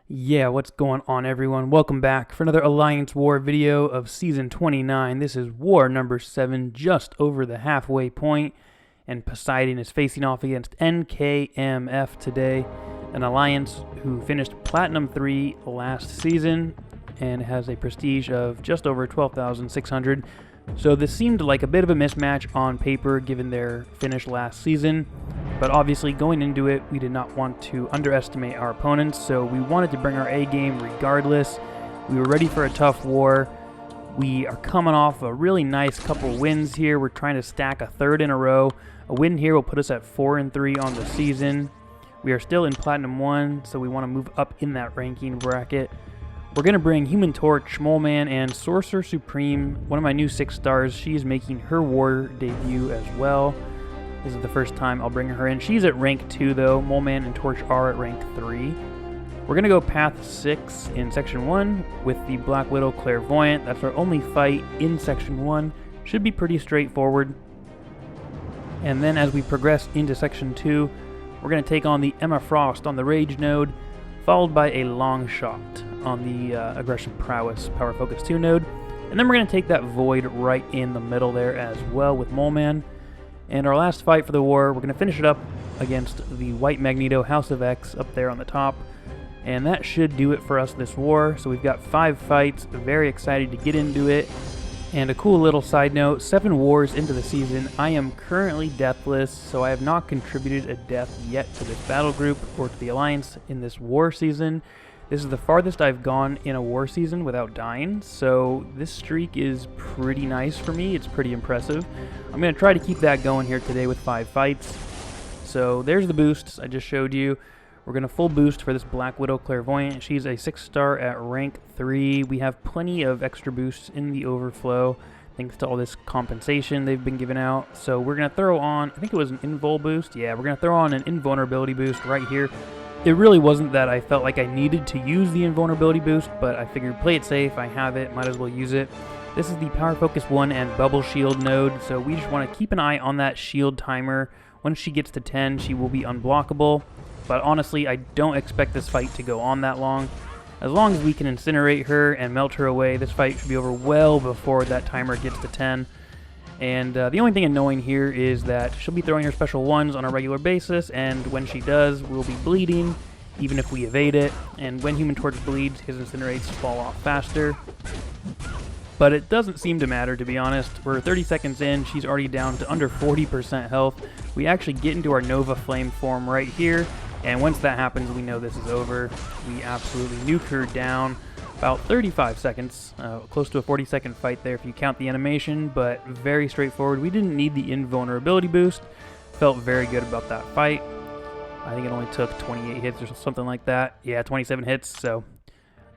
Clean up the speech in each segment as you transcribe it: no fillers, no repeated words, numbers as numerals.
Yeah, what's going on, everyone? Welcome back for another Alliance War video of Season 29. This is War number 7, just over the halfway point, and Poseidon is facing off against NKMF today, an Alliance who finished Platinum 3 last season and has a prestige of just over 12,600. So this seemed like a bit of a mismatch on paper given their finish last season, but obviously going into it we did not want to underestimate our opponents, so we wanted to bring our A game regardless. We were ready for a tough war. We are coming off a really nice couple wins here. We're trying to stack a third in a row. A win here will put us at 4-3 on the season. We are still in Platinum 1, so we want to move up in that ranking bracket. We're going to bring Human Torch, Moleman, and Sorcerer Supreme, one of my new 6 stars. She is making her war debut as well. This is the first time I'll bring her in. She's at rank 2 though. Moleman and Torch are at rank 3. We're going to go Path 6 in Section 1 with the Black Widow Clairvoyant. That's our only fight in Section 1. Should be pretty straightforward. And then as we progress into Section 2, we're going to take on the Emma Frost on the Rage node, followed by a Long Shot on the Aggression Prowess Power Focus 2 node. And then we're going to take that Void right in the middle there as well with Moleman. And our last fight for the war, we're going to finish it up against the White Magneto House of X up there on the top. And that should do it for us this war. So we've got 5 fights, very excited to get into it. And a cool little side note, 7 wars into the season, I am currently deathless, so I have not contributed a death yet to this battle group or to the Alliance in this war season. This is the farthest I've gone in a war season without dying, so this streak is pretty nice for me. It's pretty impressive. I'm going to try to keep that going here today with 5 fights. So there's the boosts I just showed you. We're going to full boost for this Black Widow Clairvoyant. She's a 6 star at rank 3. We have plenty of extra boosts in the overflow thanks to all this compensation they've been giving out. So we're going to throw on, I think it was an invul boost. Yeah, we're going to throw on an invulnerability boost right here. It really wasn't that I felt like I needed to use the invulnerability boost, but I figured play it safe, I have it, might as well use it. This is the Power Focus 1 and Bubble Shield node, so we just want to keep an eye on that shield timer. Once she gets to 10, she will be unblockable, but honestly, I don't expect this fight to go on that long. As long as we can incinerate her and melt her away, this fight should be over well before that timer gets to 10. And the only thing annoying here is that she'll be throwing her special 1s on a regular basis, and when she does, we'll be bleeding, even if we evade it. And when Human Torch bleeds, his incinerates fall off faster. But it doesn't seem to matter, to be honest. We're 30 seconds in, she's already down to under 40% health. We actually get into our Nova Flame form right here, and once that happens, we know this is over. We absolutely nuke her down. About 35 seconds, close to a 40-second fight there if you count the animation, but very straightforward. We didn't need the invulnerability boost. Felt very good about that fight. I think it only took 28 hits or something like that. Yeah, 27 hits, so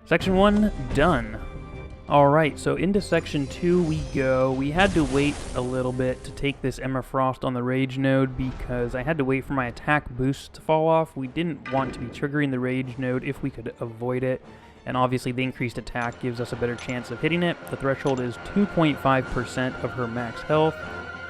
Section 1 done. Alright, so into Section 2 we go. We had to wait a little bit to take this Emma Frost on the Rage node because I had to wait for my attack boost to fall off. We didn't want to be triggering the Rage node if we could avoid it. And obviously the increased attack gives us a better chance of hitting it. The threshold is 2.5% of her max health.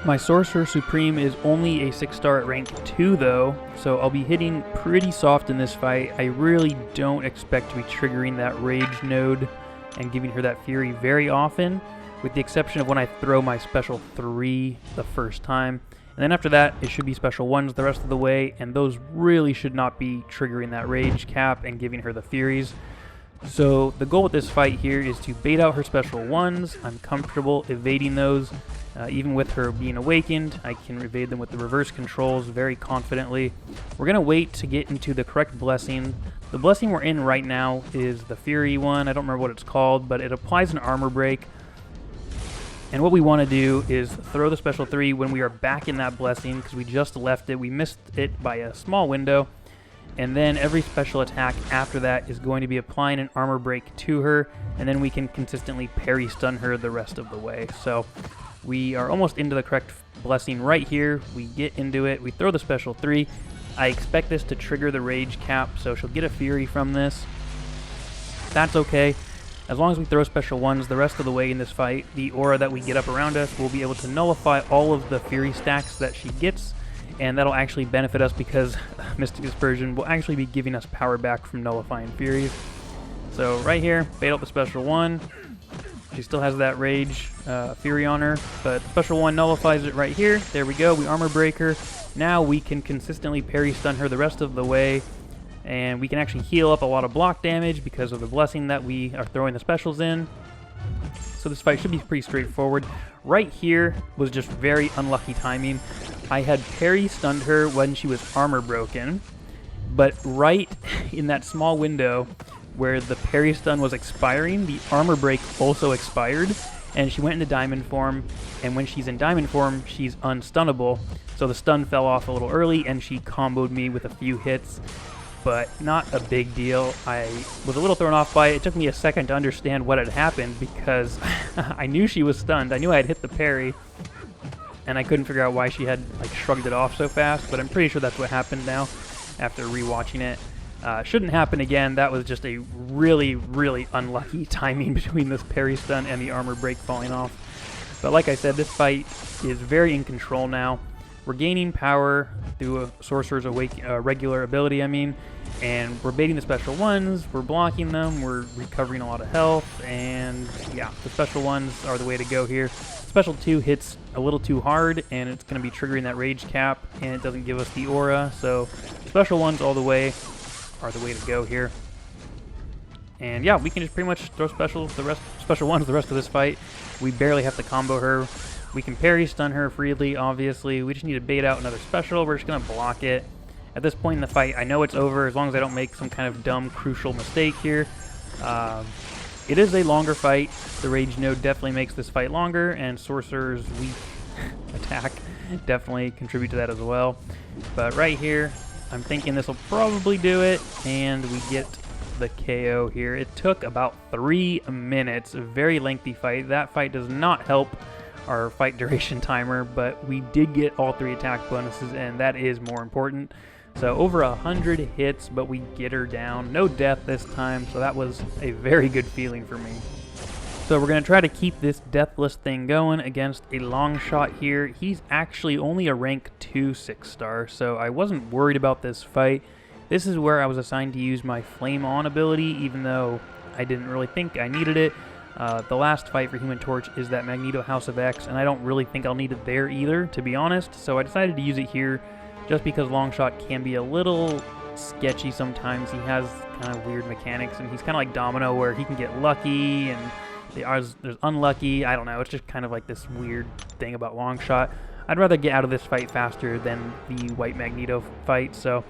My Sorcerer Supreme is only a 6 star at rank 2 though, so I'll be hitting pretty soft in this fight. I really don't expect to be triggering that Rage node and giving her that Fury very often, with the exception of when I throw my special 3 the first time. And then after that, it should be special 1s the rest of the way, and those really should not be triggering that Rage cap and giving her the Furies. So the goal with this fight here is to bait out her special 1s. I'm comfortable evading those. Even with her being awakened, I can evade them with the reverse controls very confidently. We're going to wait to get into the correct blessing. The blessing we're in right now is the Fury one. I don't remember what it's called, but it applies an armor break. And what we want to do is throw the special 3 when we are back in that blessing, because we just left it. We missed it by a small window. And then every special attack after that is going to be applying an armor break to her, and then we can consistently parry stun her the rest of the way. So we are almost into the correct blessing right here. We get into it, we throw the special 3. I expect this to trigger the Rage cap, so she'll get a Fury from this. That's okay. As long as we throw special 1s the rest of the way in this fight, the aura that we get up around us will be able to nullify all of the Fury stacks that she gets, and that'll actually benefit us because Mystic Dispersion will actually be giving us power back from nullifying Furies. So right here, bait out the special 1. She still has that Rage Fury on her, but special 1 nullifies it right here. There we go, we armor break her. Now we can consistently parry stun her the rest of the way, and we can actually heal up a lot of block damage because of the blessing that we are throwing the specials in. So this fight should be pretty straightforward. Right here was just very unlucky timing. I had parry stunned her when she was armor broken, but right in that small window where the parry stun was expiring, the armor break also expired, and she went into diamond form, and when she's in diamond form, she's unstunnable. So the stun fell off a little early, and she comboed me with a few hits, but not a big deal. I was a little thrown off by it. It took me a second to understand what had happened because I knew she was stunned. I knew I had hit the parry, and I couldn't figure out why she had like shrugged it off so fast, but I'm pretty sure that's what happened now after rewatching it. Shouldn't happen again. That was just a really, really unlucky timing between this parry stun and the armor break falling off. But like I said, this fight is very in control now. We're gaining power through a Sorcerer's regular ability, and we're baiting the special 1s, we're blocking them, we're recovering a lot of health, and yeah, the special 1s are the way to go here. Special 2 hits a little too hard, and it's going to be triggering that rage cap, and it doesn't give us the aura, so special 1s all the way are the way to go here. And yeah, we can just pretty much throw special 1s the rest of this fight. We barely have to combo her. We can parry stun her freely, obviously. We just need to bait out another special. We're just going to block it. At this point in the fight, I know it's over as long as I don't make some kind of dumb, crucial mistake here. It is a longer fight. The Rage node definitely makes this fight longer, and Sorcerer's weak attack definitely contribute to that as well. But right here, I'm thinking this will probably do it, and we get the KO here. It took about 3 minutes, a very lengthy fight. That fight does not help our fight duration timer, but we did get all 3 attack bonuses, and that is more important. So over 100 hits, but we get her down. No death this time, so that was a very good feeling for me. So we're going to try to keep this deathless thing going against a long shot here. He's actually only a rank 2 6-star, so I wasn't worried about this fight. This is where I was assigned to use my Flame On ability, even though I didn't really think I needed it. The last fight for Human Torch is that Magneto House of X, and I don't really think I'll need it there either, to be honest. So I decided to use it here just because Longshot can be a little sketchy sometimes. He has kind of weird mechanics, and he's kind of like Domino where he can get lucky, and there's unlucky. I don't know. It's just kind of like this weird thing about Longshot. I'd rather get out of this fight faster than the White Magneto fight, so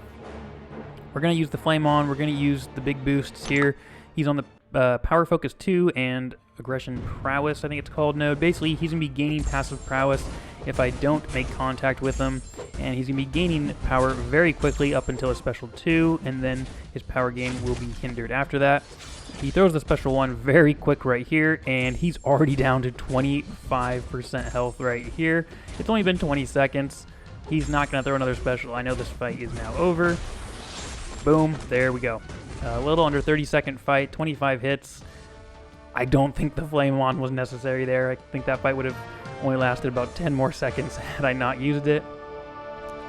we're going to use the Flame On. We're going to use the big boosts here. He's on the Power Focus 2 and Aggression Prowess, I think it's called, node. Basically, he's going to be gaining passive prowess if I don't make contact with him, and he's going to be gaining power very quickly up until a special 2, and then his power gain will be hindered after that. He throws the special 1 very quick right here, and he's already down to 25% health right here. It's only been 20 seconds. He's not going to throw another special. I know this fight is now over. Boom, there we go. A little under 30-second fight, 25 hits. I don't think the Flame On was necessary there. I think that fight would have only lasted about 10 more seconds had I not used it.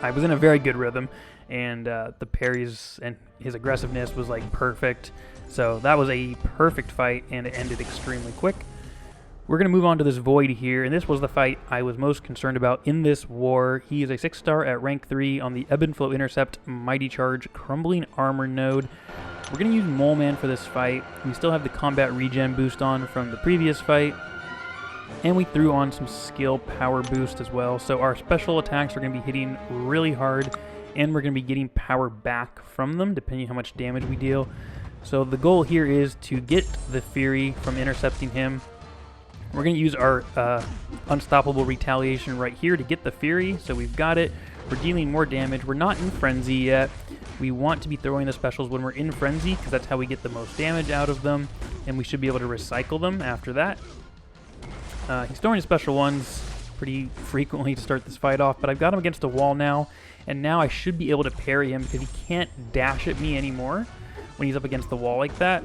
I was in a very good rhythm, and the parries and his aggressiveness was like perfect. So that was a perfect fight, and it ended extremely quick. We're going to move on to this Void here, and this was the fight I was most concerned about in this war. He is a 6-star at rank 3 on the Ebb and Flow Intercept Mighty Charge Crumbling Armor node. We're going to use Moleman for this fight. We still have the combat regen boost on from the previous fight, and we threw on some skill power boost as well. So our special attacks are going to be hitting really hard, and we're going to be getting power back from them depending on how much damage we deal. So the goal here is to get the Fury from intercepting him. We're going to use our Unstoppable Retaliation right here to get the Fury, so we've got it. We're dealing more damage. We're not in Frenzy yet. We want to be throwing the specials when we're in Frenzy, because that's how we get the most damage out of them, and we should be able to recycle them after that. He's throwing his special 1s pretty frequently to start this fight off, but I've got him against a wall now, and now I should be able to parry him because he can't dash at me anymore when he's up against the wall like that.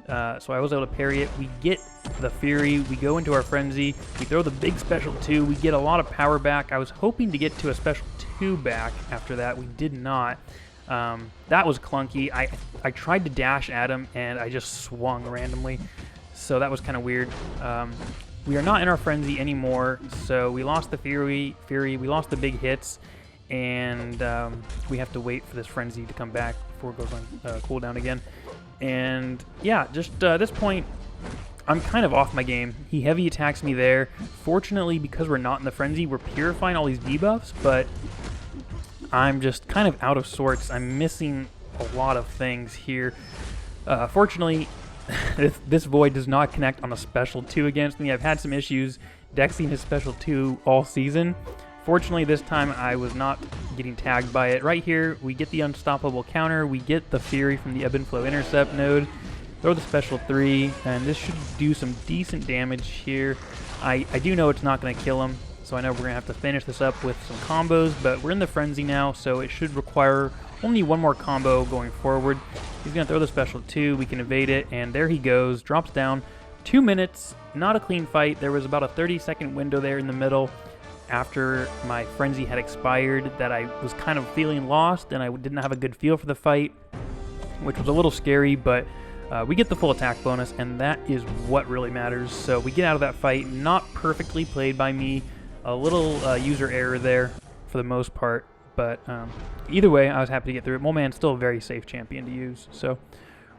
So I was able to parry it. We get the Fury, we go into our Frenzy, we throw the big special 2, we get a lot of power back. I was hoping to get to a special 2 back after that. We did not. That was clunky. I tried to dash at him, and I just swung randomly. So that was kind of weird. We are not in our frenzy anymore, so we lost the Fury, we lost the big hits, and we have to wait for this frenzy to come back before it goes on cooldown again. And yeah, just at this point, I'm kind of off my game. He heavy attacks me there. Fortunately, because we're not in the frenzy, we're purifying all these debuffs, but I'm just kind of out of sorts. I'm missing a lot of things here. Fortunately, this Void does not connect on a special 2 against me. I've had some issues dexing his special 2 all season. Fortunately, this time I was not getting tagged by it. Right here, we get the unstoppable counter. We get the Fury from the Ebb and Flow intercept node. Throw the special 3, and this should do some decent damage here. I do know it's not going to kill him, so I know we're going to have to finish this up with some combos, but we're in the frenzy now, so it should require only one more combo going forward. He's going to throw the special 2, we can evade it, and there he goes, drops down. 2 minutes, not a clean fight. There was about a 30-second window there in the middle after my frenzy had expired that I was kind of feeling lost, and I didn't have a good feel for the fight, which was a little scary, but we get the full attack bonus, and that is what really matters. So we get out of that fight, not perfectly played by me, a little user error there for the most part, but either way, I was happy to get through it. Moleman's still a very safe champion to use. So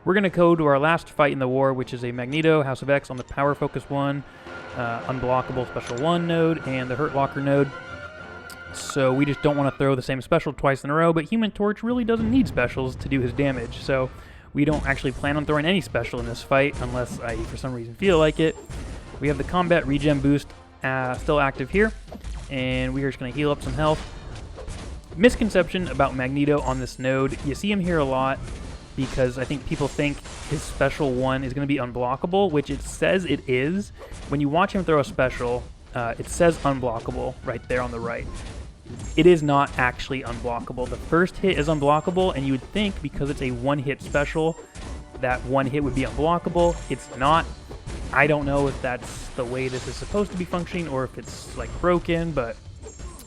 we're going to go to our last fight in the war, which is a Magneto, House of X on the Power Focus 1, Unblockable Special 1 node, and the Hurt Locker node. So we just don't want to throw the same special twice in a row, but Human Torch really doesn't need specials to do his damage, so we don't actually plan on throwing any special in this fight unless I, for some reason, feel like it. We have the combat regen boost still active here, and we are just going to heal up some health. Misconception about Magneto on this node. You see him here a lot because I think people think his special 1 is going to be unblockable, which it says it is. When you watch him throw a special, it says unblockable right there on the right. It is not actually unblockable. The first hit is unblockable, and you would think because it's a 1-hit special, that 1 hit would be unblockable. It's not. I don't know if that's the way this is supposed to be functioning or if it's like broken, but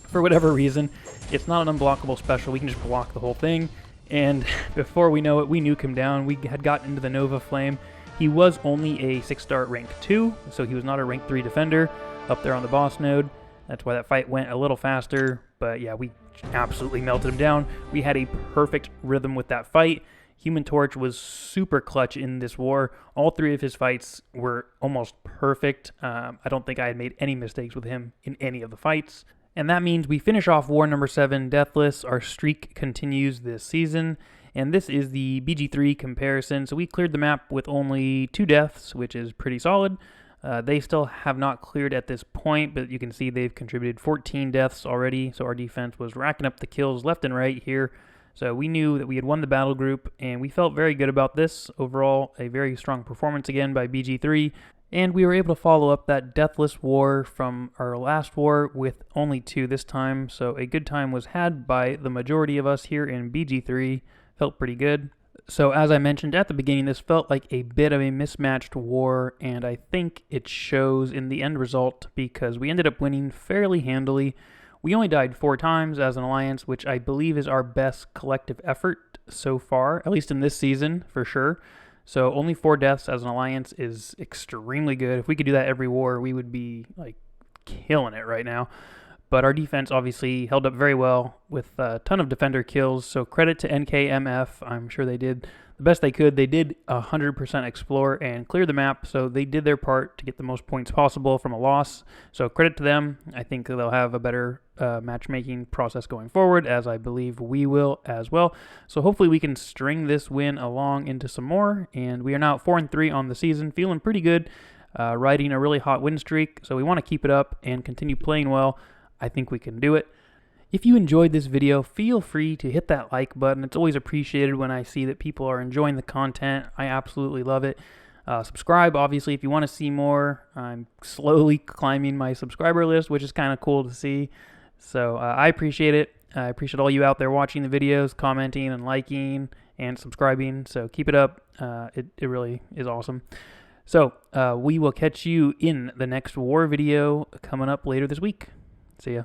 for whatever reason, it's not an unblockable special. We can just block the whole thing, and before we know it, we nuke him down. We had gotten into the Nova Flame. He was only a 6-star rank 2, so he was not a rank 3 defender up there on the boss node. That's why that fight went a little faster, but yeah, we absolutely melted him down. We had a perfect rhythm with that fight. Human Torch was super clutch in this war. All 3 of his fights were almost perfect. I don't think I had made any mistakes with him in any of the fights. And that means we finish off war number 7 deathless. Our streak continues this season, and this is the BG3 comparison. So we cleared the map with only 2 deaths, which is pretty solid. They still have not cleared at this point, but you can see they've contributed 14 deaths already, so our defense was racking up the kills left and right here. So we knew that we had won the battle group, and we felt very good about this. Overall, a very strong performance again by BG3, and we were able to follow up that deathless war from our last war with only 2 this time, so a good time was had by the majority of us here in BG3. Felt pretty good. So as I mentioned at the beginning, this felt like a bit of a mismatched war, and I think it shows in the end result because we ended up winning fairly handily. We only died 4 times as an alliance, which I believe is our best collective effort so far, at least in this season for sure. So only 4 deaths as an alliance is extremely good. If we could do that every war, we would be like killing it right now. But our defense obviously held up very well with a ton of defender kills, so credit to NKMF. I'm sure they did the best they could. They did 100% explore and clear the map, so they did their part to get the most points possible from a loss. So credit to them. I think they'll have a better matchmaking process going forward, as I believe we will as well. So hopefully we can string this win along into some more, and we are now 4-3 on the season, feeling pretty good, riding a really hot win streak, so we want to keep it up and continue playing well. I think we can do it. If you enjoyed this video, feel free to hit that like button. It's always appreciated when I see that people are enjoying the content. I absolutely love it. Subscribe, obviously, if you want to see more. I'm slowly climbing my subscriber list, which is kind of cool to see. So I appreciate it. I appreciate all you out there watching the videos, commenting and liking and subscribing. So keep it up. It really is awesome. So we will catch you in the next war video coming up later this week. See ya.